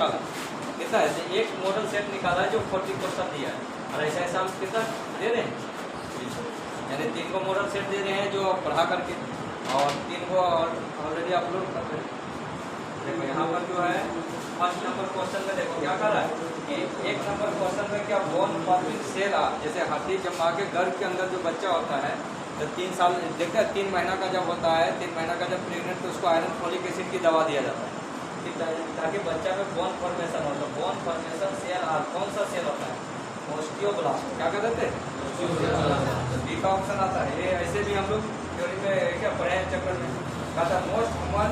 निकाला कितना है, एक मॉडल सेट निकाला है जो 40 क्वेश्चन दिया है, और ऐसा ऐसा हम कितना दे रहे हैं, यानी 3 को मॉडल सेट दे रहे हैं जो पढ़ा करके, और 3 को ऑलरेडी अपलोड कर रहे हैं। देखो यहाँ पर जो है फर्स्ट नंबर क्वेश्चन में देखो क्या कर रहा है कि 1 नंबर क्वेश्चन में क्या बोन फॉर्मिंग सेल जैसे हड्डी जमा के गर्भ के अंदर जो बच्चा होता है तो 3 साल देखते हैं 3 महीना का जब होता है, 3 महीना का जब प्रेग्नेंट तो उसको आयरन फोलिक एसिड की दवा दिया जाता है ताकि बच्चा में बोन फॉर्मेशन हो। तो बोन फॉर्मेशन सेल कौन सा सेल होता है, ओस्टियोब्लास्ट, क्या कहते थे, बी का ऑप्शन आता है। ये ऐसे भी हम लोग थ्योरी में क्या पढ़े हैं चैप्टर में, कहता है मोस्ट ह्यूमन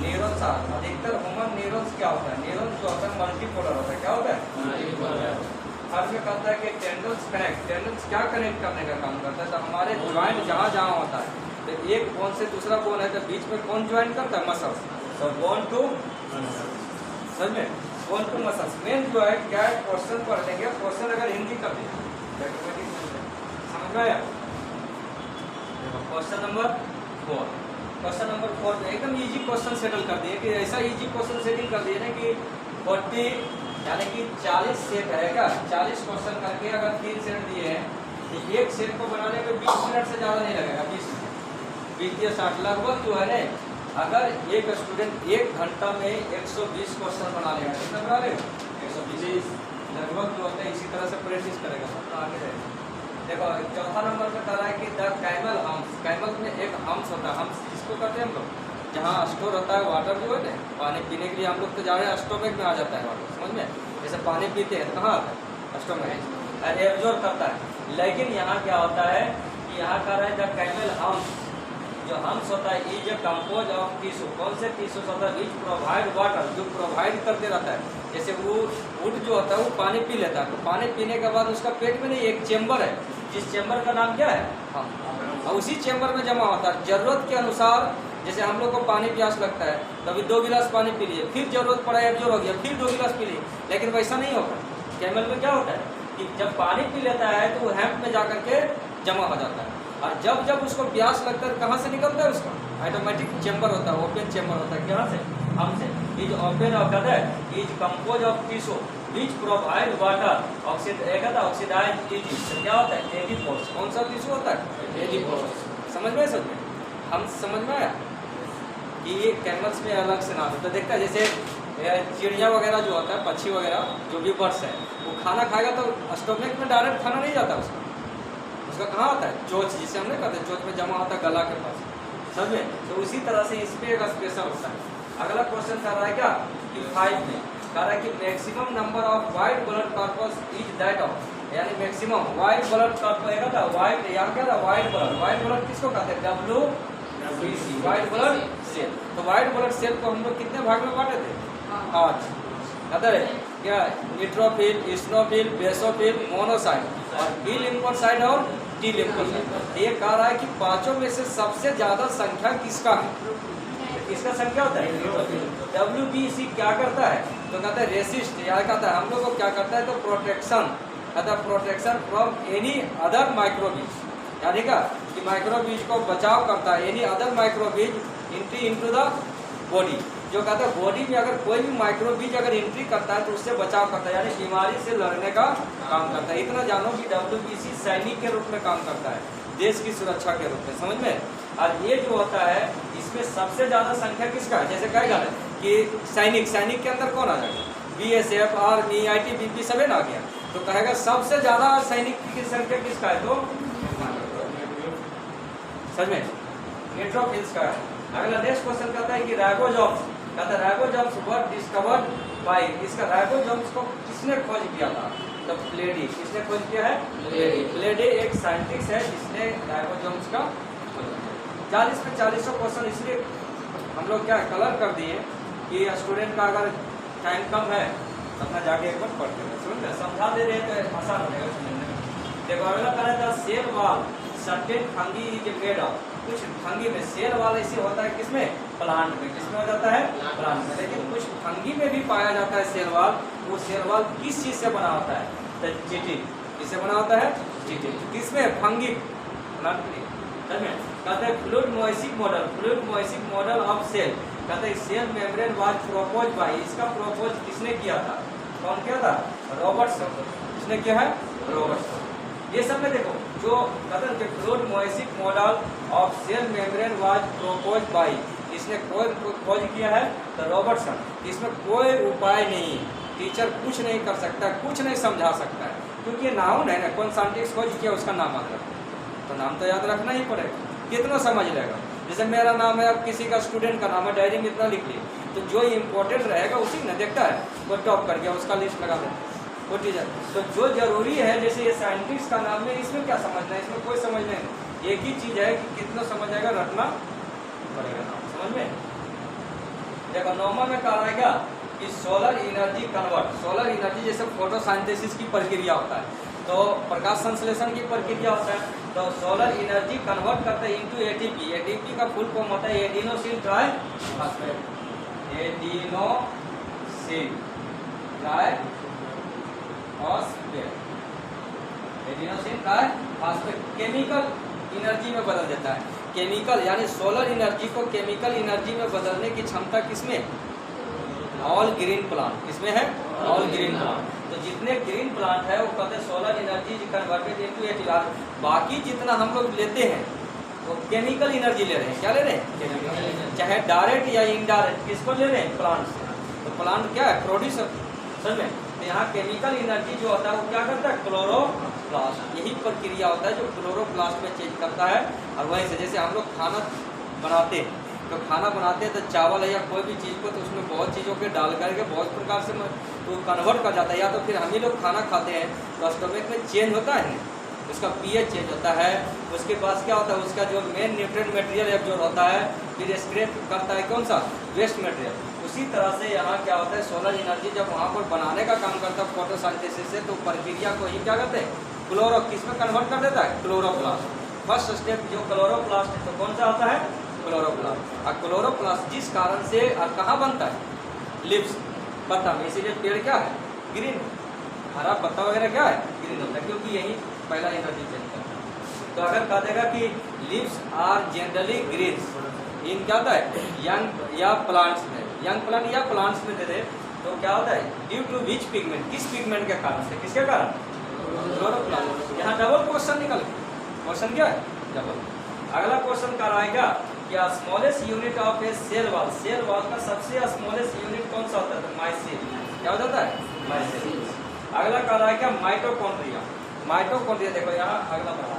न्यूरॉन्स अधिकतर ह्यूमन न्यूरॉन्स क्या होता है, न्यूरॉन्स जो होता है मल्टीपोलर होता है, क्या होता है हर में कहता है कि टेंडल्स कनेक्ट, टेंडल्स क्या कनेक्ट करने का काम करता है, तो हमारे ज्वाइंट जहाँ जहाँ होता है तो एक बोन से दूसरा बोन है तो बीच में कौन ज्वाइन करता है, मसल्स, तो बोन टू समझ में, बोन टू मसल्स। मेन जो है क्या क्वेश्चन पढ़ लेंगे, क्वेश्चन अगर हिंदी कर दें समझ में आया। क्वेश्चन नंबर 4, क्वेश्चन नंबर 4 में एकदम इजी क्वेश्चन सेटल कर दिए कि ऐसा इजी क्वेश्चन सेटिंग कर दिए ना कि 40 यानी कि 40 सेट है क्या, 40 क्वेश्चन करके अगर 3 सेट दिए हैं तो एक सेट को बनाने में 20 मिनट से ज़्यादा नहीं लगेगा, 20 या 60 लगभग जो है ना, अगर एक स्टूडेंट 1 घंटा में 120 क्वेश्चन बना लेगा, कितना बना लेगा 120 लगभग जो होता है, इसी तरह से प्रैक्टिस करेगा तो आगे रहेगा। देखो चौथा नंबर पे कह रहा है कि द कैमल हम्स, कैमल में एक हम्स होता है, हम्स जिसको कहते हैं हम लोग जहाँ स्टोर होता है वाटर जो है ना, पानी पीने के लिए हम लोग तो जा रहे हैं स्टोमेक में आ जाता है वाटर, समझ में, जैसे पानी पीते हैं कहाँ आता है स्टोमेक, एब्जॉर्ब करता है। लेकिन यहाँ क्या होता है कि यहाँ कह रहा है द कैमल हम्स, जो हम्स होता है is a compose of tissue, कौन से टिश्यू होता है, विच प्रोवाइड वाटर, जो प्रोवाइड करते रहता है, जैसे वो वुड जो होता है वो पानी पी लेता है, तो पानी पीने के बाद उसका पेट में नहीं एक चेम्बर है, जिस चेम्बर का नाम क्या है और उसी चेम्बर में जमा होता है, जरूरत के अनुसार, जैसे हम लोग को पानी प्यास लगता है कभी 2 गिलास पानी पी लिए, फिर जरूरत पड़ा एब्जॉर्ब हो गया फिर 2 गिलास पी लिए, लेकिन वैसा नहीं होता। कैमल में क्या होता है कि जब पानी पी लेता है तो वो हैम्प में जा करके जमा हो जाता है, और जब जब उसको प्यास लगता है कहाँ से निकलता है, उसका ऑटोमेटिक चेम्बर होता है, ओपन चेम्बर होता है, कहाँ से, हमसे, इज ओपन कहता है is compose of tissue which provide water oxidise easy, क्या होता है एडिपोस, कौन सा टिश्यू होता है एडिपोस, समझ में हम समझ में आया कि ये कैमल्स में अलग से नाम है। तो देखता है जैसे चिड़िया वगैरह जो होता है, पक्षी वगैरह जो भी बर्ड्स है, वो खाना खाएगा तो स्टोमेक में डायरेक्ट खाना नहीं जाता उसका कहाँ आता है, चोंच, जिसे हम नहीं कहते चोंच में जमा होता है गला के पास, समझ में। तो उसी तरह से इस पर एक स्पेशल होता है। अगला क्वेश्चन कर रहा है क्या कि 5 में कह रहा है कि maximum number of white blood corpus is that of, यानी मैक्सिमम वाइट ब्लड कॉर्पस था वाइट, यहाँ क्या था वाइट ब्लड किसको कहते हैं, WBC वाइट ब्लड सेल। तो वाइट ब्लड सेल को हम लोग कितने भाग में बांटे थे, 8, कहते हैं क्या, न्यूट्रोफिल, इस्नोफिल, बेसोफिल, मोनोसाइट और बी लिम्फोसाइट और टी लिम्फोसाइट। ये कह रहा है कि 5 में से सबसे ज्यादा संख्या किसका है, किसका संख्या होता है, WBC क्या करता है, तो कहता है रेसिस्ट, या कहता है हम लोग को क्या करता है, तो प्रोटेक्शन, कहता है protection from any other microbes, यानी क्या कि माइक्रोबीज को बचाव करता है, any other microbes entry into the body, जो कहता है बॉडी में अगर कोई भी माइक्रोबीज अगर एंट्री करता है तो उससे बचाव करता है, यानी बीमारी से लड़ने का काम करता है। इतना जानो कि WBC सैनिक के रूप में काम करता है, देश की सुरक्षा के रूप में, समझ में। और ये जो होता है इसमें सबसे ज्यादा संख्या किसका है, जैसे कहेगा कि सैनिक के अंदर कौन आ जाएगा, BSF, आर्मी, ITBP सब है ना आ गया, तो कहेगा सबसे ज्यादा सैनिक की संख्या किसका है, तो समझ में न्यूट्रोफिल्स का है। अगला नेक्स्ट क्वेश्चन कहता है कि राइबोसोम्स, कहता है राइबोसोम्स वर डिस्कवर्ड बाय, इसका राइबोसोम्स को किसने खोज किया था, तो प्लेडी, किसने खोज किया है, प्लेडी एक साइंटिस्ट है जिसने राइबोसोम्स का 40 में 40 क्वेश्चन इसलिए हम लोग क्या कलर कर दिए कि स्टूडेंट का अगर टाइम कम है तो अपना जाके एक बार पढ़ते हैं, समझा दे रहे हैं तो आसान हो जाएगा समझने में। देखो अगला कह रहा था cell wall certain fungi is made of, कुछ फंगी में सेल वाल ऐसे होता है किसमें, प्लांट में, किसमें हो जाता है प्लांट में, लेकिन कुछ फंगी में भी पाया जाता है सेल वाल। वो सेल वाल किस चीज से बना होता है, तो चिटिन, किससे बना होता है, चिटिन, किसमें, फंगी प्लांट में, कहते हैं fluid mosaic model of cell कहते हैं cell membrane was propose by, इसका प्रोपोज किसने किया था? कौन किया था? रॉबर्टसन। किसने किया है? रॉबर्टसन। ये सब में देखो जो कहते हैं fluid mosaic model of cell membrane was propose by, इसने कोई खोज किया है तो रॉबर्टसन। इसमें कोई उपाय नहीं, टीचर कुछ नहीं कर सकता, कुछ नहीं समझा सकता है, क्योंकि नाउन है ना, कौन साइंटिस्ट खोज किया उसका नाम याद रखो, तो नाम तो याद रखना ही पड़ेगा, कितना समझ लेगा। जैसे मेरा नाम है, अब किसी का स्टूडेंट का नाम है, डायरी में इतना लिख लिए, तो जो इम्पोर्टेंट रहेगा उसी ने देखता है, वो टॉप कर गया उसका लिस्ट लगा देता वो टीचर। तो जो जरूरी है, जैसे ये साइंटिस्ट का नाम है, इसमें क्या समझना है? इसमें कोई समझ नहीं, एक ही चीज़ है कि कितना समझ आएगा, रटना पड़ेगा नाम, समझ में। देखो नॉर्मल में कहा रहेगा कि solar energy convert, solar energy जैसे फोटोसिंथेसिस की प्रक्रिया होता है, तो प्रकाश संश्लेषण की प्रक्रिया होता है, तो सोलर एनर्जी कन्वर्ट करते हैं इनटू एटीपी। एटीपी का फुल फॉर्म होता है adenosine triphosphate, adenosine triphosphate, adenosine triphosphate chemical energy में बदल देता है। केमिकल यानी सोलर एनर्जी को केमिकल एनर्जी में बदलने की क्षमता किसमें? All green plant. किसमें है? All green plant. तो जितने ग्रीन प्लांट है वो कहते हैं solar energy converted into ATP. बाकी जितना हम लोग लेते हैं वो केमिकल एनर्जी ले रहे हैं। क्या ले रहे हैं? केमिकल, चाहे डायरेक्ट या इनडायरेक्ट, किसको ले रहे हैं? प्लांट से। तो प्लांट क्या है? प्रोड्यूसर। समझ में? तो यहाँ केमिकल एनर्जी जो होता है वो क्या करता है? क्लोरोप्लास्ट। यही प्रक्रिया होता है जो क्लोरोप्लास्ट में चेंज करता है। और वहीं से जैसे हम लोग खाना बनाते हैं, तो खाना बनाते हैं तो चावल है या कोई भी चीज़ को, तो उसमें बहुत चीज़ों के डाल करके बहुत प्रकार से तो कन्वर्ट कर जाता है। या तो फिर हम ही लोग खाना खाते हैं तो स्टोमक में चेंज होता है, उसका पीएच चेंज होता है। उसके बाद क्या होता है? उसका जो मेन न्यूट्रिएंट मटेरियल एब्जॉर्ब होता है, फिर स्क्रैप करता है कौन सा? Waste material. उसी तरह से यहाँ क्या होता है? सोलर एनर्जी जब वहाँ पर बनाने का काम करता है फोटोसिंथेसिस से, तो प्रक्रिया को ही क्या करते हैं? क्लोरो किस में कन्वर्ट कर देता है? क्लोरोप्लास्ट। फर्स्ट स्टेप जो क्लोरोप्लास्ट है, तो कौन सा आता है? क्लोरोप्लास्ट। और क्लोरोप्लास्ट जिस कारण से कहाँ बनता है? लिप्स, पत्ता में। इसीलिए पेड़ क्या है? ग्रीन, हरा पत्ता वगैरह क्या है? ग्रीन होता है, क्योंकि यही पहला एनर्जी चेंज करता है। तो अगर कह देगा कि lips are generally green in क्या होता है? यंग या प्लांट्स में, यंग प्लांट या प्लांट्स में दे दे, तो क्या होता है? ड्यू टू विच पिगमेंट, किस पिगमेंट के कारण से? किसके कारण? क्लोरोप्लास्ट। यहाँ डबल क्वेश्चन निकल, क्वेश्चन क्या है? डबल। अगला क्वेश्चन क्या आएगा? क्या smallest unit of a cell wall, cell wall का सबसे स्मॉलेस्ट यूनिट कौन सा होता है? माइसेल। क्या हो जाता है? माइसेल। अगला क्या आएगा? माइटोकॉन्ड्रिया। माइटोकॉन्ड्रिया देखो यहाँ अगला बना,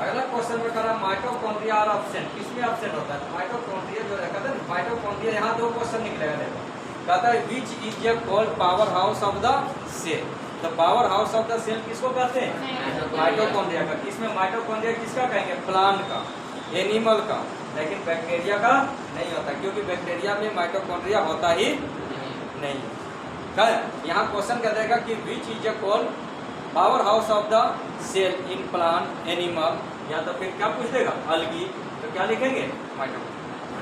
अगला क्वेश्चन में करा माइटोकॉन्ड्रिया और ऑप्शन, किसमें ऑप्शन होता है? माइटोकॉन्ड्रिया जो रहता है माइटोकॉन्ड्रिया, यहाँ दो क्वेश्चन निकलेगा। देखो कहता है which is a called power house of the cell. तो power house of the cell किसको कहते हैं? माइटोकॉन्ड्रिया का। किसमें माइटोकॉन्ड्रिया किसका कहेंगे? प्लांट का, एनिमल का, लेकिन बैक्टीरिया का नहीं होता, क्योंकि बैक्टीरिया में माइटोकॉन्ड्रिया होता ही नहीं। क्या यहाँ क्वेश्चन कह देगा कि which is a called power house of the cell in plant, animal, या तो फिर क्या पूछ देगा? अलगी। तो क्या लिखेंगे? माइटोकॉन्ड्रिया।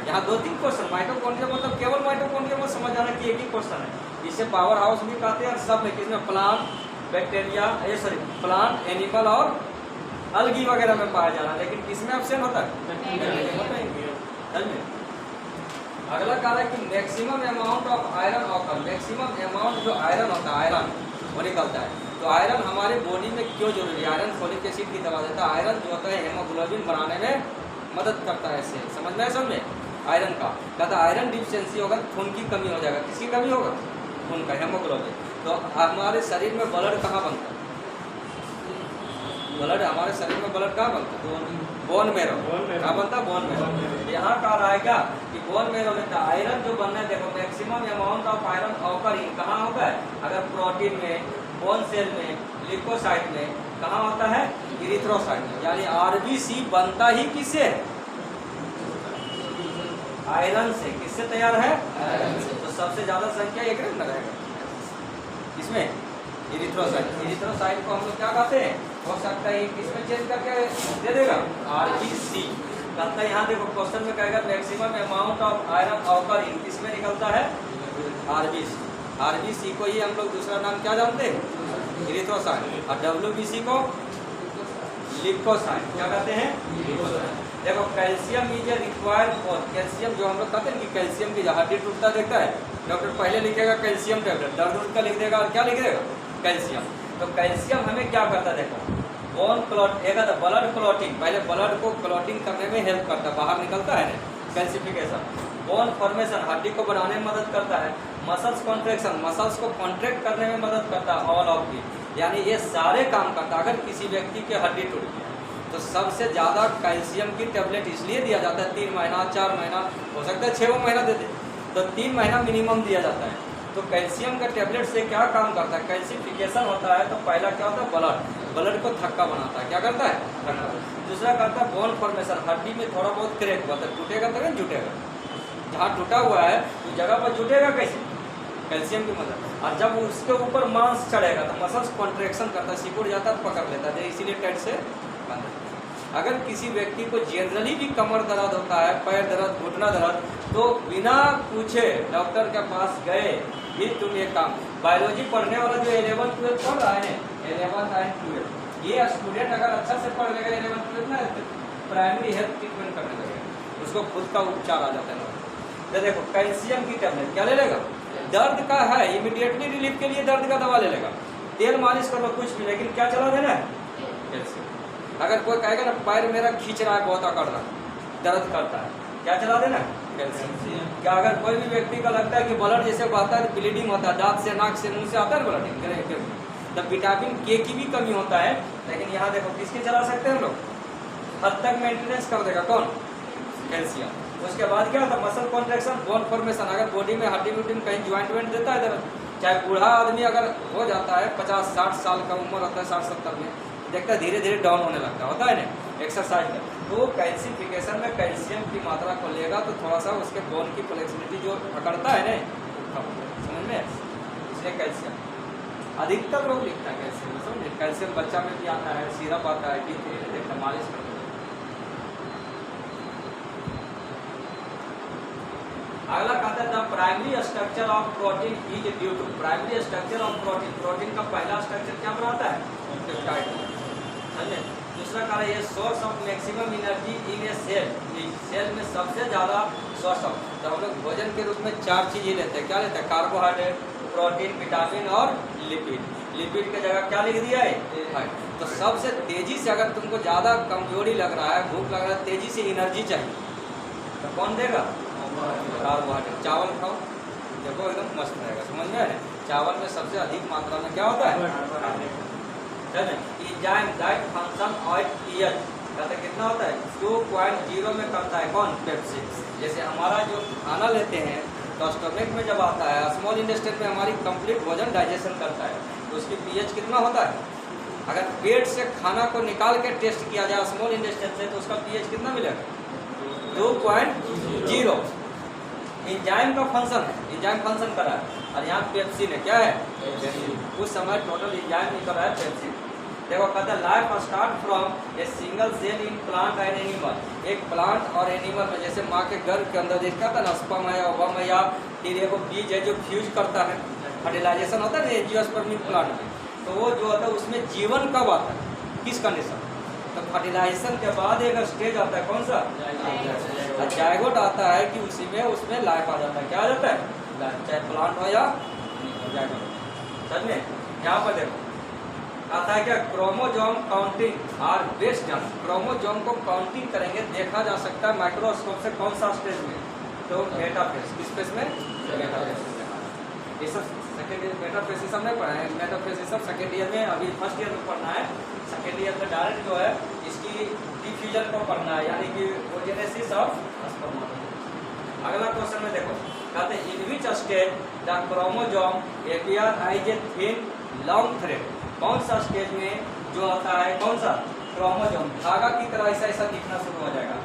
यहाँ दो तीन क्वेश्चन, माइटोकॉन्ड्रिया मतलब केवल माइटोकॉन्ड्रिया में समझ आना कि एक ही क्वेश्चन है। इसे पावर हाउस भी कहते हैं, और सब में किसमें? प्लांट, बैक्टीरिया, प्लांट, एनिमल और अलगी वगैरह में पाया जाना, लेकिन किसमें ऑप्शन होता है? अगला कह रहा है कि maximum amount of iron occur, maximum amount जो आयरन होता है, आयरन वो निकलता है। तो आयरन हमारे बॉडी में क्यों जरूरी है? आयरन फोलिक एसिड की दवा देता है। आयरन जो होता है हेमोग्लोबिन बनाने में मदद करता है। इससे समझ में? समझ आयरन का कहता है आयरन डिफिशियंसी होगा तो खून की कमी हो जाएगा। किसकी कमी होगा? खून का, हेमोग्लोबिन। तो हमारे शरीर में ब्लड कहाँ बनता है? ब्लड हमारे शरीर में ब्लड कहाँ बनता है? Bone marrow. कहाँ बनता है? Bone marrow. यहाँ कहा रहेगा कि बोन मेरो में आयरन जो बनना है, देखो maximum amount of iron occur in कहाँ होगा? अगर प्रोटीन में, बोन सेल में, लिकोसाइट में, कहाँ होता है? इरिथ्रोसाइट में। यानी आरबीसी बनता ही किससे? आयरन से। किससे तैयार है? आयरन से। तो सबसे ज्यादा संख्या एक में रहेगा इसमें इरिथ्रोसाइट। इरिथ्रोसाइट को हम लोग क्या कहते हैं? हो सकता है किसमें चेंज करके दे देगा? आरबीसी। कहता है यहाँ देखो क्वेश्चन में कहेगा maximum amount of iron occur in, किसमें निकलता है? आरबीसी। आरबीसी को ही हम लोग दूसरा नाम क्या जानते हैं? इरिथ्रोसाइट। और डब्ल्यूबीसी को लिकोसाइट, क्या कहते हैं? लिकोसाइट। देखो calcium is a required for, calcium जो हम लोग कहते हैं कि कैल्शियम की हड्डी टूटता देखता है, डॉक्टर पहले लिखेगा कैल्शियम टैबलेट, दर्द उर्द का लिख देगा और क्या लिख देगा? कैल्शियम। तो कैल्शियम हमें क्या करता है? देखो बोन क्लॉट, एक आता ब्लड क्लॉटिंग, पहले ब्लड को क्लॉटिंग करने में हेल्प करता है, बाहर निकलता है ना कैल्सिफिकेशन। बोन फॉर्मेशन, हड्डी को बढ़ाने में मदद करता है। मसल्स कॉन्ट्रैक्शन, मसल्स को कॉन्ट्रैक्ट करने में मदद करता है, ऑल ऑफ दी, यानी ये सारे काम करता है। अगर किसी व्यक्ति की हड्डी टूट गई तो सबसे ज़्यादा कैल्शियम की टेबलेट इसलिए दिया जाता है 3 महीना 4 महीना, हो सकता है 6 महीना दे दे, तो 3 महीना मिनिमम दिया जाता है। तो कैल्शियम का टेबलेट से क्या काम करता है? कैल्सिफिकेशन होता है तो पहला क्या होता है? ब्लड को थक्का बनाता है, क्या करता है? थक्का। दूसरा करता है बोन फॉर्मेशन, हड्डी में थोड़ा बहुत क्रैक हुआ था, टूटेगा तभी जुटेगा, जहाँ टूटा हुआ है उस जगह पर जुटेगा कैसे? कैल्शियम की मदद। और जब उसके ऊपर मांस चढ़ेगा तो मसल्स कॉन्ट्रैक्शन करता है, सिकुड़ जाता है, पकड़ लेता है, इसीलिए टाइट से बंद है। अगर किसी व्यक्ति को जनरली भी कमर दर्द होता है, पैर दर्द, घुटना दर्द, तो बिना पूछे डॉक्टर के पास गए ही तुम ये काम, बायोलॉजी पढ़ने वाला जो 11 12 पढ़ रहा है, 11 और 12, ये स्टूडेंट अगर अच्छा से पढ़ लेगा 11 12 ना, प्राइमरी हेल्थ ट्रीटमेंट करने लगेगा, उसको खुद का उपचार आ जाता है। तो देखो कैल्शियम की टेबलेट क्या ले लेगा? दर्द का है, इमीडिएटली रिलीफ के लिए दर्द का दवा ले लेगा, तेल मालिश कर लो कुछ भी, लेकिन क्या चला देना है? कैल्शियम। अगर कोई कहेगा ना पैर मेरा खींच रहा है, बहुत अकड़ रहा है, दर्द करता है, क्या चला देना? कैल्शियम। क्या अगर कोई भी व्यक्ति का लगता है कि ब्लड जैसे बहता है, ब्लीडिंग होता है, दांत से, नाक से, मुंह से आता है ब्लडिंग, तो विटामिन के की भी कमी होता है, लेकिन यहाँ देखो किसके चला सकते हैं हम लोग? हद तक मेंटेनेंस कर देगा कौन? कैल्शियम। उसके बाद क्या होता है? मसल कॉन्ट्रैक्शन, बोन फॉर्मेशन, अगर बॉडी में हड्डी वुड्डी में कहीं ज्वाइंट वेंट देता है दर्द, चाहे बूढ़ा आदमी अगर हो जाता है, 50-60 साल का उम्र होता है, 60-70 में, देखता है धीरे धीरे डाउन होने लगता होता है ना एक्सरसाइज में, तो कैल्सिफिकेशन में कैल्शियम की मात्रा को लेगा तो थोड़ा सा उसके बोन की फ्लेक्सिबिलिटी जो पकड़ता है ना, समझ में, इसलिए कैल्शियम अधिकतर लोग लिखता है कैल्शियम, समझे? कैल्शियम बच्चा में भी आता है, सिरप आता है, देखता मालिश करते हैं। अगला कहता है the primary structure of protein is due to, primary structure of protein, protein का पहला स्ट्रक्चर क्या बनाता है? पेप्टाइड, समझे? दूसरा कह रहा है ये source of maximum energy in a cell, cell में सबसे ज़्यादा सोर्स ऑफ, तो हम लोग भोजन के रूप में 4 चीज़ें लेते हैं, क्या लेते हैं? कार्बोहाइड्रेट, प्रोटीन, विटामिन और लिपिड। लिपिड की जगह क्या लिख दिया है? तो सबसे तेजी से अगर तुमको ज़्यादा कमजोरी लग रहा है, भूख लग रहा है, तेजी से एनर्जी चाहिए, तो कौन देगा? कार्बोहाइड्रेट। चावल खाओ, देखो एकदम मस्त रहेगा, समझ में आया? चावल में सबसे अधिक मात्रा में क्या होता है? Enzyme that function of pH, कहते कितना होता है? 2.0 में करता है कौन? पेप्सिन। जैसे हमारा जो खाना लेते हैं तो स्टमक में जब आता है, स्मॉल इंटेस्टाइन में हमारी कंप्लीट भोजन डाइजेशन करता है, तो उसकी पीएच कितना होता है? अगर पेट से खाना को निकाल के टेस्ट किया जाए स्मॉल इंटेस्टाइन से, तो उसका पीएच कितना मिलेगा? 2.0। एंजाइम का फंक्शन है, एंजाइम फंक्शन कर रहा है, और यहाँ पेप्सिन है, क्या है? उस समय टोटल एंजाइम निकल रहा है पेप्सिन। देखो कहता है life start from a single cell in plant and animal, एक प्लांट और एनिमल में, जैसे माँ के गर्भ के अंदर देखा था ना, स्पर्म है, ओवम है, या फिर एक बीज है जो फ्यूज करता है, फर्टिलाइजेशन होता है ना एंजियोस्पर्मिक प्लांट में, तो वो जो होता है उसमें जीवन कब आता है? किस कंडीशन? तो फर्टिलाइजेशन के बाद एक स्टेज आता है, कौन सा? जायगोट आता है कि उसी में उसमें लाइफ आ जाता है, क्या आ जाता है? चाहे प्लांट हो या जायगोट। समझ में? यहाँ पर देखो आता है क्या? Chromosome counting are based done, chromosome को काउंटिंग करेंगे, देखा जा सकता है माइक्रोस्कोप से कौन सा स्टेज में? तो मेटाफेज। किस फेज में? मेटाफेज। ये सब सेकेंड ईयर मेटाफेज सब नहीं पढ़ा है, मेटाफेज सब सेकेंड ईयर में, अभी फर्स्ट ईयर में पढ़ना है, सेकेंड ईयर में डायरेक्ट जो है इसकी डिफ्यूजन को पढ़ना है, यानी कि ओजेनेसिस ऑफ स्पर्म। अगला क्वेश्चन में देखो कहते हैं in which stage the chromosome appear as a thin long thread, कौन सा स्टेज में जो आता है, कौन सा? क्रोमोजोम धागा की तरह ऐसा ऐसा दिखना शुरू हो जाएगा,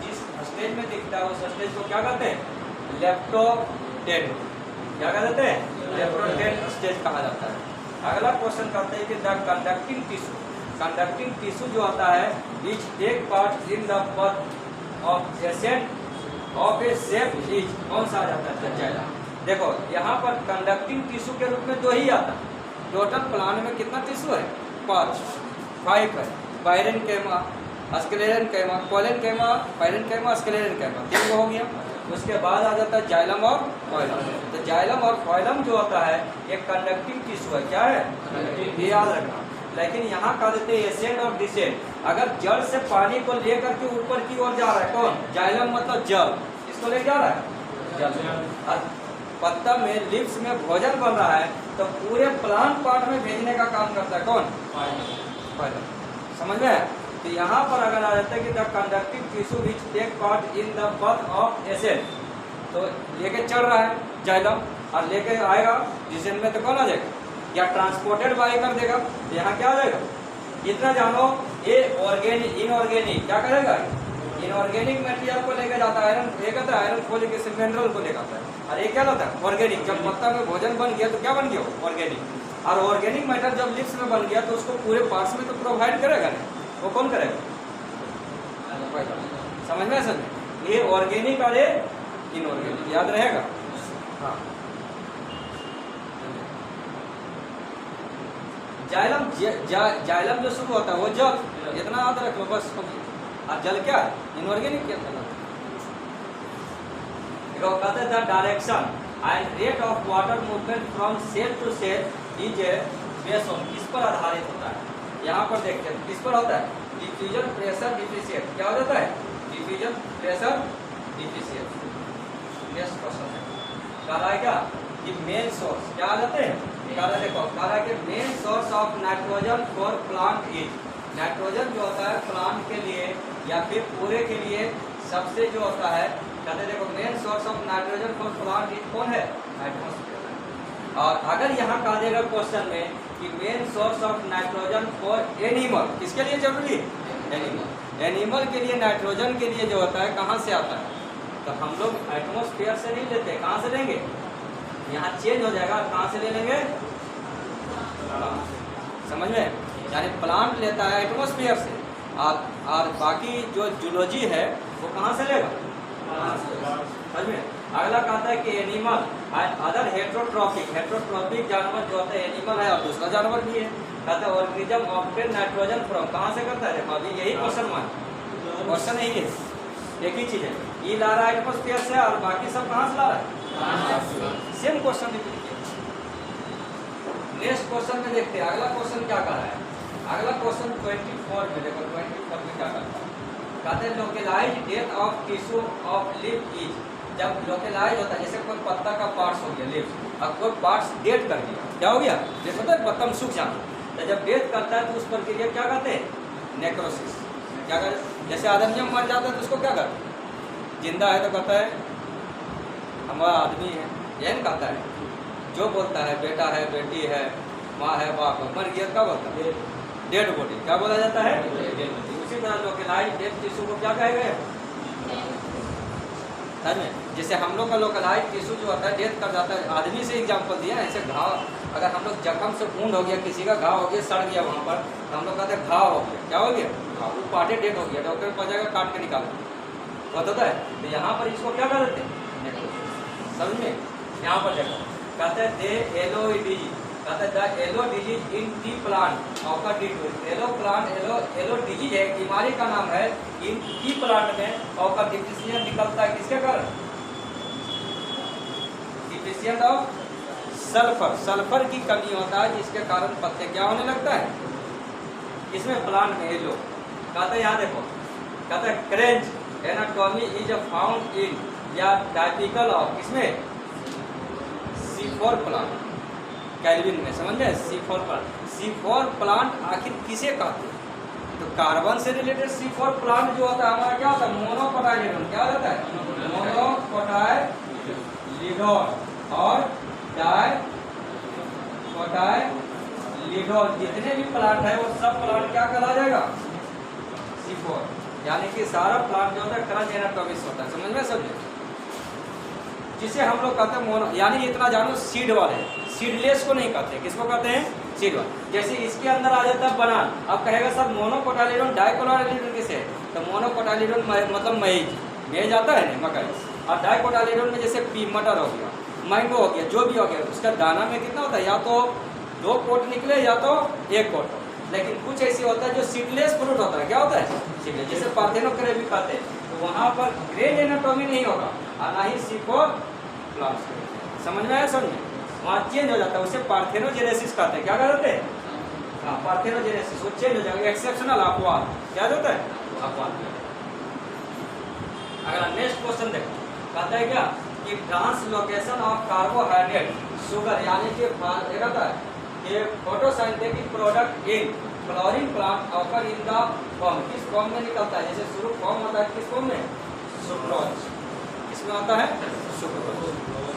जिस स्टेज में दिखता है उस स्टेज को क्या कहते हैं? लेप्टोडेंट। क्या कहते हैं? लेप्टोडेंट स्टेज कहा जाता है। अगला क्वेश्चन कहते हैं कि the conducting tissue, conducting tissue जो आता है is take part in the birth of ascent of a shape is, कौन सा आ जाता है? चैला। देखो यहाँ पर कंडक्टिंग टिश्यू के रूप में 2 ही आता है, टोटल प्लांट में कितना टिश्यू है? 5 है, पायरेनकाइमा, स्क्लेरेनकाइमा, कोलेनकाइमा, पायरेनकाइमा, स्क्लेरेनकाइमा, 3 गो हो गया। उसके बाद आ जाता है जाइलम और फाइलम। तो जाइलम और फाइलम जो होता है एक कंडक्टिंग टिश्यू है। क्या है? ये याद रखना। लेकिन यहाँ कह देते हैं एसेंड और डिसेंड। अगर जड़ से पानी को लेकर के ऊपर की ओर जा रहा है कौन? जाइलम मतलब जल, इसको ले जा रहा है जल। और पत्ता में लिप्स में भोजन बन रहा है तो पूरे प्लांट पार्ट में भेजने का काम करता है कौन? फाइलम। समझ में? तो यहाँ पर अगर आ जाता है कि the conducting tissue which take part in the birth of ascend, तो लेके चल रहा है जाइलम और लेके आएगा डिसेंड में, तो कौन आ जाएगा? या ट्रांसपोर्टेड बाय कर देगा। तो यहाँ क्या आ जाएगा? इतना जानो, ये ऑर्गेनिक इनऑर्गेनिक क्या करेगा? इनऑर्गेनिक मटेरियल को लेकर जाता है, आयरन ये कहता है आयरन फोलिक एसिड मिनरल को लेकर आता है। और ये क्या होता है? ऑर्गेनिक। जब पत्ता में भोजन बन गया तो क्या बन गया? ऑर्गेनिक। और ऑर्गेनिक मैटर जब लिप्स में बन गया तो उसको पूरे पार्ट्स में तो प्रोवाइड करेगा नहीं, वो कौन करेगा? समझ में? समझ ये ऑर्गेनिक और ये इनऑर्गेनिक याद रहेगा। हाँ, जाइलम जाइलम जो शुरू होता है वो जल, इतना याद रख लो बस। और जल क्या है? इनऑर्गेनिक के अंदर कहते हैं the direction and rate of water movement from cell to cell is based on, किस पर आधारित होता है? यहाँ पर देखते हैं किस पर होता है? Diffusion pressure deficient. क्या हो जाता है? Diffusion pressure deficient. Next question है, कह रहा है क्या कि मेन सोर्स क्या आ जाते हैं? कह रहा है कि main source of nitrogen for plant is, nitrogen जो होता है प्लांट के लिए या फिर पूरे के लिए सबसे जो होता है, कहते देखो main source of nitrogen for plant is कौन है? एटमॉस्फेयर। और अगर यहाँ कह देगा क्वेश्चन में कि main source of nitrogen for animal, किसके लिए जरूरी है? एनिमल। एनिमल के लिए नाइट्रोजन के लिए जो होता है कहाँ से आता है? तो हम लोग एटमॉस्फेयर से नहीं लेते, कहाँ से लेंगे? यहाँ चेंज हो जाएगा, कहाँ से ले लेंगे? समझ में? यानी प्लांट लेता है एटमॉस्फेयर से, और बाकी जो जूलॉजी है वो कहाँ से लेगा? समझ में? अगला कहता है कि एनिमल अदर हेट्रोट्रॉपिक जानवर जो होता है एनिमल है और दूसरा जानवर भी है। कहता है ऑर्गेनिज्म ऑब्टेन नाइट्रोजन फ्रॉम, कहाँ से करता है? देखो अभी यही क्वेश्चन मान, क्वेश्चन यही है, एक ही चीज है, ये ला रहा है एटमॉस्फेयर से और बाकी सब कहाँ से ला रहा है? सेम क्वेश्चन रिपीट किया। नेक्स्ट क्वेश्चन में देखते हैं अगला क्वेश्चन क्या कर रहा है। अगला क्वेश्चन 24 में देखो, 24 में क्या करता है? कहते हैं localise death of tissue of lip is, जब लोकेलाइज होता है जैसे कोई पत्ता का पार्ट्स हो गया लिप्स, अब कोई पार्ट्स डेथ कर दिया, क्या हो गया? जैसे होता है पत्ता में सूख जाना, तो जब डेथ करता है तो उस प्रक्रिया क्या कहते हैं? नेक्रोसिस। क्या कहते? जैसे आदमी मर जाता है तो उसको क्या कहते हैं? जिंदा है तो कहता है हमारा आदमी है, यही कहता है। जो बोलता है बेटा है, बेटी है, माँ है, बाप है, मर गया क्या बोलता है? Dead body. क्या बोला जाता है? Dead body. उसी तरह लोकेलाइज डेथ टिश्यू को क्या कहेंगे? समझ में? जैसे हम लोग का लोकेलाइज टिश्यू जो होता है डेथ कर जाता है, आदमी से एग्जाम्पल दिया। ऐसे घाव, अगर हम लोग जख्म से वुंड हो गया, किसी का घाव हो गया, सड़ गया वहाँ पर, तो हम लोग कहते हैं घाव हो गया। क्या हो गया? घाव। वो पार्टे डेड हो गया, डॉक्टर को जाएगा काट के निकाल होता है। तो यहाँ पर इसको क्या कर देते हैं? समझ में? यहाँ पर देखो कहते हैं दे एलो डिजीज, कहते हैं the yellow disease in tea plant occur due to, yellow plant yellow disease है, बीमारी का नाम है। इन टी प्लांट में ऑकर डिफिशिएंट निकलता है, किसके कारण? डिफिशिएंट ऑफ सल्फर, सल्फर की कमी होता है जिसके कारण पत्ते क्या होने लगता है? इसमें प्लांट में एलो। कहते हैं यहाँ देखो, कहते हैं क्रेंच एनाटॉमी इज फाउंड इन या टाइपिकल ऑफ, इसमें C4 प्लांट, कैल्विन में, समझ में? C4 प्लांट, C4 प्लांट आखिर किसे कहते हैं? तो कार्बन से रिलेटेड C4 प्लांट जो होता है हमारा क्या होता है? मोनोकोटाइलिडोन। क्या होता है? मोनोकोटाइलिडोन और डाइकोटाइलिडोन। जितने भी प्लांट है वो सब प्लांट क्या कहला जाएगा? C4। यानी कि सारा प्लांट जो होता है क्रंच एनाटॉमिस होता है, समझ में? समझे? जिसे हम लोग कहते हैं मोनो, यानी इतना जानो सीड वाले, सीडलेस को नहीं कहते, किसको कहते हैं? सीड वाले। जैसे इसके अंदर आ जाता है बनान, अब कहेगा सर मोनोकोटाइलिडोन डाइकोटाइलिडोन किसे? तो मोनोकोटाइलिडोन मतलब मेज आता है ना मकई, और डाइकोटाइलिडोन में जैसे पी मटर हो गया, मैंगो हो गया, जो भी हो गया, उसका दाना में कितना होता है? या तो 2 कोट निकले या तो 1 कोट हो। लेकिन कुछ ऐसी होता है जो सीडलेस फ्रूट होता है। क्या होता है? सीडलेस, जैसे पार्थेनोक्रेबी खाते हैं तो वहाँ पर ग्रेन एनाटॉमी नहीं होगा और ना ही सीफोर प्लांट्स। समझ में आया? समझ में वहाँ चेंज हो जाता है, उसे पार्थेनोजेनेसिस कहते हैं। क्या कहते हैं? हाँ, पार्थेनोजेनेसिस, वो चेंज हो जाएगा, एक्सेप्शनल अपवाद। क्या होता है? अपवाद। अगर नेक्स्ट क्वेश्चन देखो, कहता है क्या कि ट्रांसलोकेशन ऑफ कार्बोहाइड्रेट शुगर यानी कि कहता है कि photosynthetic product in flowering plant occur in the form, किस फॉर्म में निकलता है? जैसे शुरू फॉर्म होता है किस फॉर्म में? सुक्रोज। इसमें होता है सुक्रोज,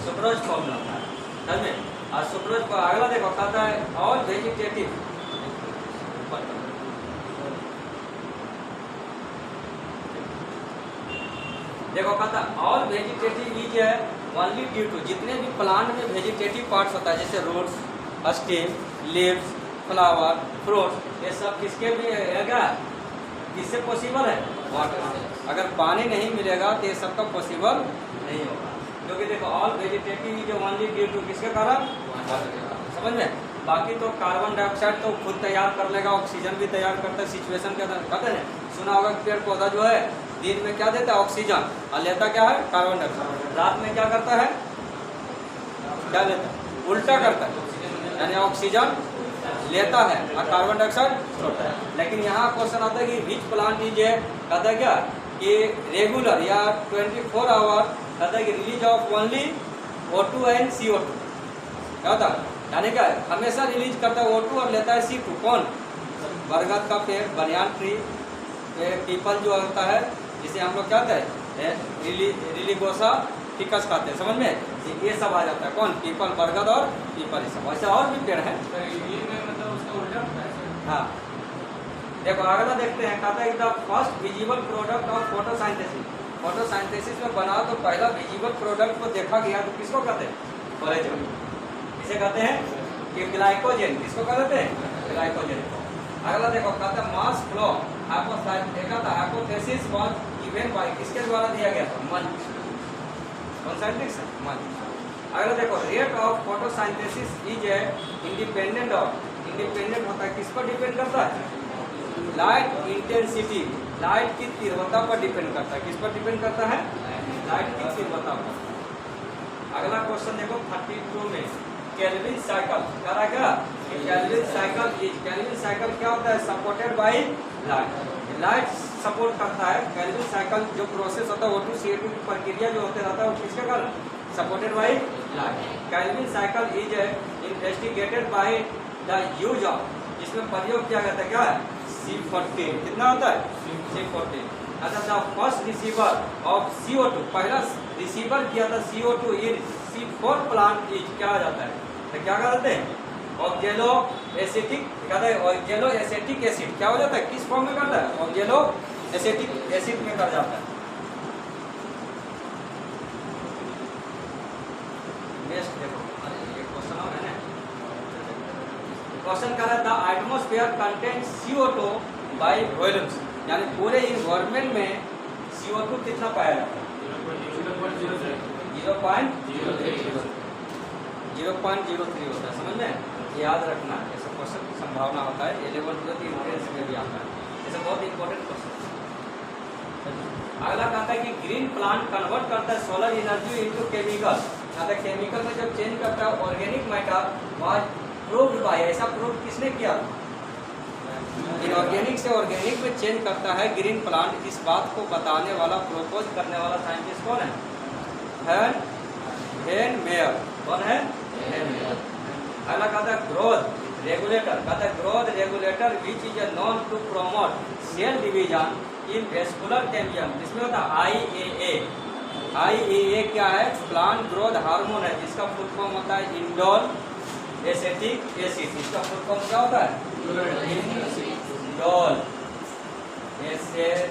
सुक्रोज फॉर्म में होता है। समझ में? और सुक्रोज पर अगला देखो, कहता है और वेजिटेटिव, देखो कहता ऑल वेजिटेटिव इज है ओनली ड्यू टू, जितने भी प्लांट में वेजिटेटिव पार्ट्स होता है जैसे roots, stem, leaves, flower, fruit, ये सब किसके भी है? क्या किससे पॉसिबल है? वाटर से। अगर पानी नहीं मिलेगा तो ये सबका पॉसिबल नहीं होगा, क्योंकि देखो all vegetative is only due to किसके कारण? वाटर के कारण। समझ में? बाकी तो कार्बन डाइऑक्साइड तो खुद तैयार कर लेगा, ऑक्सीजन भी तैयार करता है सिचुएशन के अंदर। कहते हैं सुना होगा पेड़ पौधा जो है दिन में क्या देता है? ऑक्सीजन, और लेता क्या है? Carbon dioxide. रात में क्या करता है? क्या लेता है? उल्टा करता है, यानी ऑक्सीजन लेता है और कार्बन डाइऑक्साइड छोड़ता है। लेकिन यहाँ क्वेश्चन आता है कि विच प्लांट इज है, कहता है क्या कि रेगुलर या 24 आवर, कहता है कि release of only O2 and CO2। क्या होता है? यानी क्या है? हमेशा रिलीज करता है O2 और लेता है C2। कौन? बरगद का पेड़, बनियान ट्री, पीपल जो होता है जिसे हम लोग क्या कहते हैं? रिलीगोसा फिकस कहते हैं। समझ में? ये सब आ जाता है। कौन? पीपल, बरगद और पीपल, ये सब। ऐसे और भी पेड़ हैं। हाँ, देखो अगला देखते हैं, कहता है the first visible product of photosynthesis. Photosynthesis में बना तो पहला विजिबल प्रोडक्ट को देखा गया तो किसको कहते हैं? कोलेजन। इसे कहते हैं कि ग्लाइकोजन। किसको कहते हैं? ग्लाइकोजन को। अगला देखो, कहता है mass flow hypothesis was given by, किसके द्वारा दिया गया था? मंच। कौन साइंटिस्ट है? मंच। अगला देखो, rate of photosynthesis is independent of, independent होता है किस पर डिपेंड करता है? लाइट इंटेंसिटी, लाइट की तीव्रता पर डिपेंड करता है। किस पर डिपेंड करता है? लाइट की तीव्रता पर। अगला क्वेश्चन देखो 32 में, केल्विन साइकिल कह रहा है क्या? Calvin cycle is, Calvin cycle क्या होता है? Supported by light, light support करता है। केल्विन साइकिल जो प्रोसेस होता है O2 CO2 की प्रक्रिया जो होते रहता है वो किसके कारण? Supported by light. Calvin cycle is investigated by the use of, इसमें प्रयोग किया जाता है क्या है? C14। कितना होता है? C14। अच्छा, the first receiver of CO2, पहला रिसीवर किया था CO2 in C4 plant is क्या आ जाता है? तो क्या कहते हैं? ऑक्जेलो एसिटिक, कहता है ऑक्जेलो एसिटिक एसिड। क्या हो जाता है? किस फॉर्म में करता है? ऑक्जेलो एसिटिक एसिड में कर जाता है। नेक्स्ट देखो, ये क्वेश्चन और है ना, क्वेश्चन कह रहा था atmosphere content CO2 bye volumes, यानी पूरे इन्वायरमेंट में CO2 कितना पाया जाता है? 0.03 होता है। समझ में? याद रखना, ऐसा क्वेश्चन की संभावना होता है 11 12 इंट्रेंस में भी आता है। ऐसा बहुत इंपॉर्टेंट क्वेश्चन। अगला कहता है कि ग्रीन प्लांट कन्वर्ट करता है सोलर एनर्जी इनटू केमिकल। कहता है केमिकल में जब चेंज करता है organic matter was proved bye, ऐसा प्रूव किसने किया? इनऑर्गेनिक से ऑर्गेनिक में चेंज करता है ग्रीन प्लांट। इस बात को बताने वाला, प्रोपोज करने वाला साइंटिस्ट कौन है? हेन मेयर। कौन है? हेन मेयर। अगला कहता है ग्रोथ रेगुलेटर, कहता है growth regulator which is known to promote cell division in vascular cambium. इसमें होता है IAA। IAA क्या है? प्लांट ग्रोथ हार्मोन है, जिसका फुल फॉर्म होता है इंडोल एसिटिक एसिड। इसका फुल फॉर्म क्या होता है? Indole acetic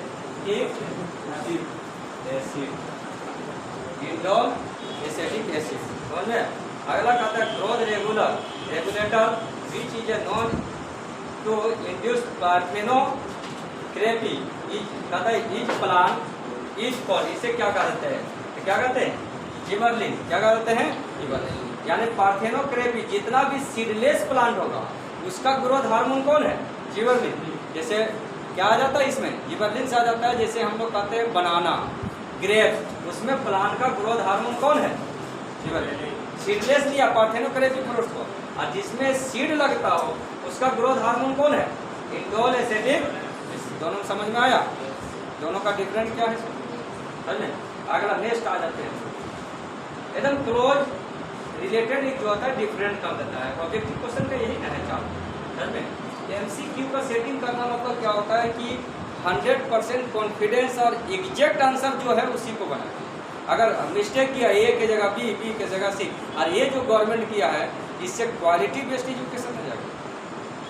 acid, indole acetic acid. समझ में? अगला कहता है growth regulator which is known to induce parthenocarpy is, कहता है इज प्लांट इज कॉल्ड, इसे क्या कहते हैं? क्या कहते हैं? जिबरलिन। क्या कहते हैं? जिबरलिन। यानी पार्थेनोक्रेपी जितना भी सीडलेस प्लांट होगा उसका ग्रोथ हार्मोन कौन है? जिबरलिन। जैसे क्या आ जाता है इसमें, जिबरलिन से आ जाता है। जैसे हम लोग कहते हैं बनाना, ग्रेप, उसमें प्लांट का ग्रोथ हार्मोन कौन है, जिबरलिन। सीडलेस लिया पार्थेनोकार्पिक फ्रूट को, और जिसमें सीड लगता हो उसका ग्रोथ हार्मोन कौन है, इंडोल एसिटिक। दोनों समझ में आया, दोनों का डिफरेंट क्या है समझे। अगला नेक्स्ट आ जाते हैं, एकदम क्लोज रिलेटेड जो होता है डिफरेंट कर देता है। ऑब्जेक्टिव क्वेश्चन का यही है चाल समझ में। एमसीक्यू का सेटिंग करना मतलब क्या होता है कि 100% कॉन्फिडेंस और एग्जैक्ट आंसर जो है उसी को बनाए। अगर मिस्टेक किया ए के जगह बी, बी के जगह सी, और ये जो गवर्नमेंट किया है इससे क्वालिटी बेस्ड एजुकेशन हो जाएगा।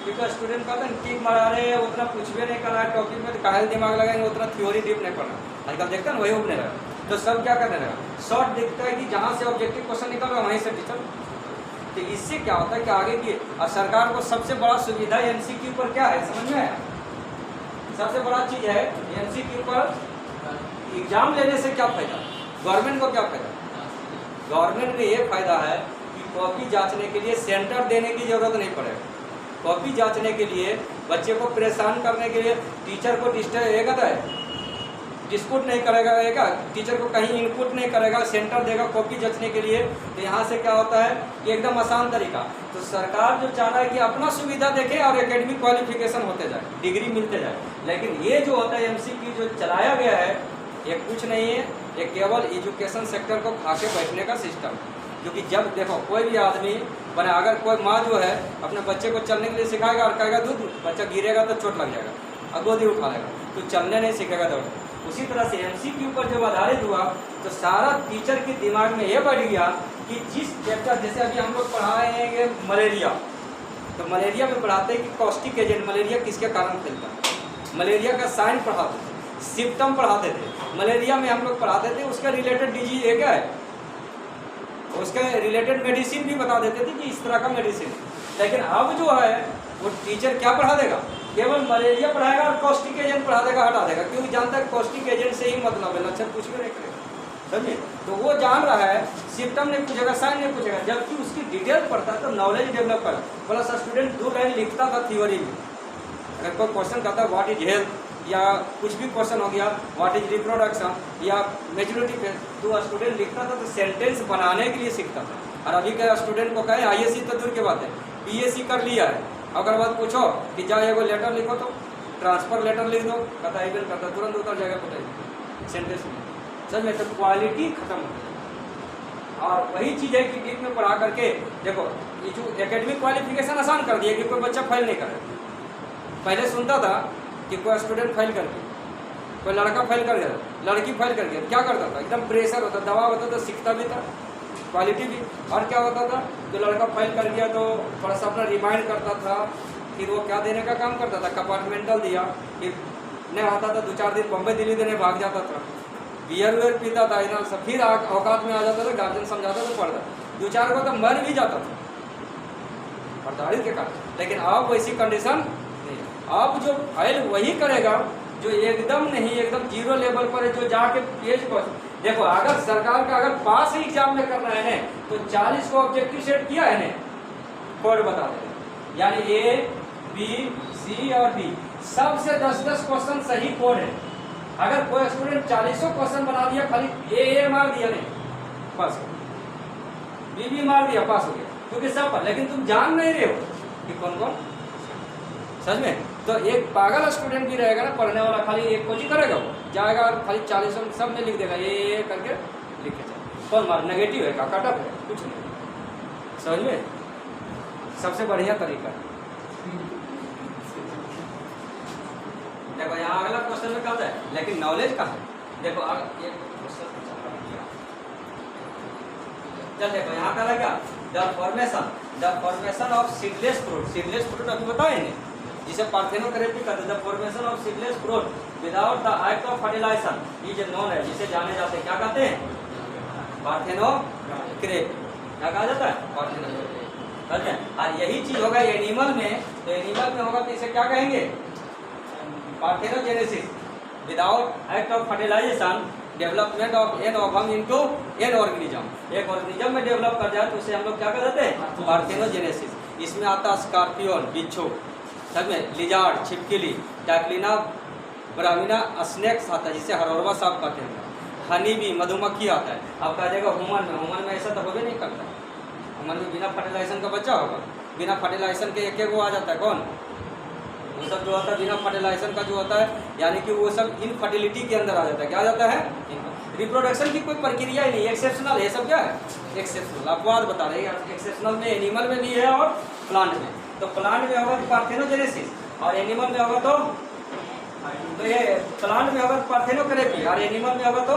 क्योंकि स्टूडेंट कहते हैं टिक मारा रहे हैं, उतना कुछ भी नहीं कर रहा है टॉपिक में, तो काहे दिमाग लगाएंगे, उतना थ्योरी डीप नहीं पढ़ना। आजकल देखते हैं वही उठने लगा, तो सब क्या करने लगा, शॉर्ट दिखता है कि जहाँ से ऑब्जेक्टिव क्वेश्चन निकल रहा है वहीं से टीचर। तो इससे क्या होता है कि आगे की और सरकार को सबसे बड़ा सुविधा एमसीक्यू पर क्या है समझ में आया। सबसे बड़ा चीज है एमसीक्यू पर एग्जाम लेने से क्या फायदा, गवर्नमेंट को क्या फायदा, गवर्नमेंट में ये फायदा है कि कॉपी जांचने के लिए सेंटर देने की जरूरत नहीं पड़ेगा। कॉपी जांचने के लिए, बच्चे को परेशान करने के लिए टीचर को डिस्प्यूट नहीं करेगा, टीचर को कहीं इनपुट नहीं करेगा, सेंटर देगा कॉपी जांचने के लिए। तो यहाँ से क्या होता है कि एकदम आसान तरीका। तो सरकार जो चाह रहा है कि अपना सुविधा देखे और एकेडमिक क्वालिफिकेशन होते जाए, डिग्री मिलते जाए। लेकिन ये जो होता है एमसीक्यू जो चलाया गया है ये कुछ नहीं है, ये केवल एजुकेशन सेक्टर को खा के बैठने का सिस्टम। क्योंकि जब देखो कोई भी आदमी बने, अगर कोई माँ जो है अपने बच्चे को चलने के लिए सिखाएगा और कहेगा दूध, बच्चा गिरेगा तो चोट लग जाएगा और गोदी उठा लेगा, तो चलने नहीं सीखेगा दौड़। उसी तरह से एमसीक्यू पर जब आधारित हुआ तो सारा टीचर के दिमाग में ये बढ़ गया कि जिस चैप्टर, जैसे अभी हम लोग पढ़ाए हैं मलेरिया, तो मलेरिया में पढ़ाते हैं कि कॉस्टिक एजेंट मलेरिया किसके कारण फैलता है, मलेरिया का साइन पढ़ाते थे, सिम्टम पढ़ाते थे। मलेरिया में हम लोग पढ़ाते थे उसका रिलेटेड डिजीज है क्या है, उसके रिलेटेड मेडिसिन भी बता देते थे कि इस तरह का मेडिसिन। लेकिन अब जो है वो टीचर क्या पढ़ा देगा, केवल मलेरिया पढ़ाएगा और कॉस्टिक एजेंट पढ़ा देगा, हटा देगा, क्योंकि जानता है कॉस्टिक एजेंट से ही मतलब है, लक्षण कुछ भी नहीं करेगा समझिए। तो वो जान रहा है, सिम्टम नहीं पूछेगा, साइन नहीं पूछेगा, जबकि उसकी डिटेल पढ़ता है तो नॉलेज डेवलप कर। प्लस स्टूडेंट 2 लाइन लिखता था थ्योरी में, अगर कोई क्वेश्चन कहता है व्हाट इज हेल्थ, या कुछ भी क्वेश्चन हो गया व्हाट इज रिप्रोडक्शन या मेच्योरिटी फेज, तो स्टूडेंट लिखता था तो सेंटेंस बनाने के लिए सीखता था। और अभी के स्टूडेंट को कहें आईएससी तो दूर की बात है, बीएससी कर लिया है, अगर बात पूछो कि जाओ एगो लेटर लिखो तो ट्रांसफर लेटर लिख दो, कहता है ईमेल करता, तुरंत उतर जाएगा बताइए सेंटेंस में। सच में तो क्वालिटी खत्म हो गई। और वही चीज़ है कि डीप में पढ़ा करके देखो ये जो एकेडमिक क्वालिफिकेशन आसान कर दिया कि कोई बच्चा फेल नहीं करे। पहले सुनता था कि कोई स्टूडेंट फेल कर गया, कोई लड़का फेल कर गया, लड़की फेल कर गया, क्या करता था, एकदम प्रेशर होता, दबाव होता था, सीखता भी था, क्वालिटी भी। और क्या होता था कि लड़का फेल कर गया तो थोड़ा सा अपना रिमाइंड करता था, फिर वो क्या देने का काम करता था, कंपार्टमेंटल दिया, फिर नहीं होता था 2-4 दिन बम्बई दिल्ली देने भाग जाता था, बियर वेयर पीता था, इधर सब फिर औकात में आ जाता था, गार्जियन समझाता था पढ़ता, 2-4 को तो मर भी जाता था पढ़दारी के कारण। लेकिन अब वैसी कंडीशन नहीं, अब जो फेल वही करेगा जो एकदम नहीं, एकदम जीरो लेवल पर है, जो जाके पेज पर देखो। अगर सरकार का अगर पास ही एग्जाम में करना है तो 40 को ऑब्जेक्टिव सेट किया है कोड बता दें, यानी ए बी सी और डी सबसे 10-10 क्वेश्चन सही कोड है। अगर कोई स्टूडेंट 40 क्वेश्चन बना दिया, खाली ए मार दिया नहीं पास हो, बी मार दिया पास हो गया, क्योंकि सब पर, लेकिन तुम जान नहीं रहे हो कि कौन कौन सच में। तो एक पागल स्टूडेंट भी रहेगा ना पढ़ने वाला, खाली एक कोचिंग करेगा, वो जाएगा और खाली 40 सब में लिख देगा ये करके लिख के जाए, कौन मार नेगेटिव है का कटअप है, कुछ नहीं समझ में। सबसे बढ़िया तरीका देखो यहाँ अगला क्वेश्चन में कहता है, लेकिन नॉलेज का है। देखो एक क्वेश्चन चल देखो यहाँ का लगा the formation of seedless fruit. Seedless fruit अभी बताए नहीं, जिसे पार्थेनोकार्पिक कहते हैं। The formation of seedless fruit without the act of fertilisation is known है, जिसे जाने जाते हैं क्या कहते हैं, पार्थेनोकार्पिक। क्या कहा जाता है, पार्थेनोकार्पिक। और यही चीज होगा एनिमल में, तो एनिमल में होगा तो इसे क्या कहेंगे, parthenogenesis without act of fertilisation development of an ovum into an organism. एक ऑर्गेनिज्म में डेवलप कर जाए तो उसे हम लोग क्या कहते हैं, पार्थेनोजेनेसिस। इसमें आता है स्कॉर्पियन बिच्छू, सब में लिजार्ड, छिपकली, टैक्लिना ब्राह्मीना, स्नेक्स आता है जिसे हरौरवा सांप कहते हैं, हनी बी मधुमक्खी आता है। अब कह देगा ह्यूमन में ऐसा तो होबे नहीं करता। ह्यूमन में बिना फर्टिलाइजेशन का बच्चा होगा, बिना फर्टिलाइजेशन के एक वो आ जाता है, कौन? वो सब जो होता है बिना फर्टिलाइजेशन का जो होता है, यानी कि वो सब इनफर्टिलिटी के अंदर आ जाता है। क्या आ जाता है? रिप्रोडक्शन की कोई प्रक्रिया ही नहीं, एक्सेप्शनल है सब। क्या है? एक्सेप्शनल। अपवाद बता रहे हैं, एक्सेप्शनल में एनिमल में भी है और प्लांट में। तो प्लांट में होगा तो पार्थेनोजेनेसिस और एनिमल में होगा तो ये प्लांट में होगा तो पार्थेनोथेरेपी और एनिमल में होगा तो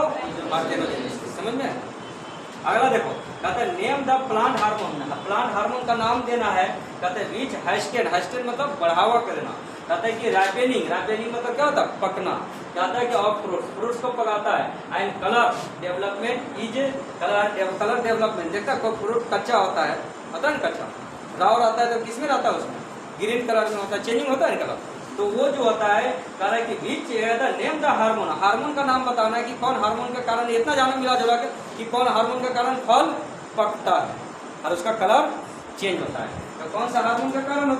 पार्थेनोजेनेसिस। समझ में? अगला देखो, कहते हैं name the plant hormone. Plant hormone का नाम देना है, कहते हैं विच हाइस्टेन मतलब बढ़ावा करना। कहते हैं कि रैपेनिंग मतलब क्या होता है? पकना। कहता है कि ऑफ फ्रूट्स को पकाता है। And colour development is colour development. देखता है कोई फ्रूट कच्चा होता है ना, कच्चा रॉ रहता है तो किस में रहता है? उसमें ग्रीन कलर में होता है, चेंजिंग होता है ना कलर। तो वो जो होता है कह रहा है कि which name the hormone. Hormone का नाम बताना है कि कौन हार्मोन के कारण, इतना जाना मिला जुला के कि कौन हार्मोन के कारण फल पकता है और उसका कलर चेंज होता है। तो कौन सा हार्मोन के कारण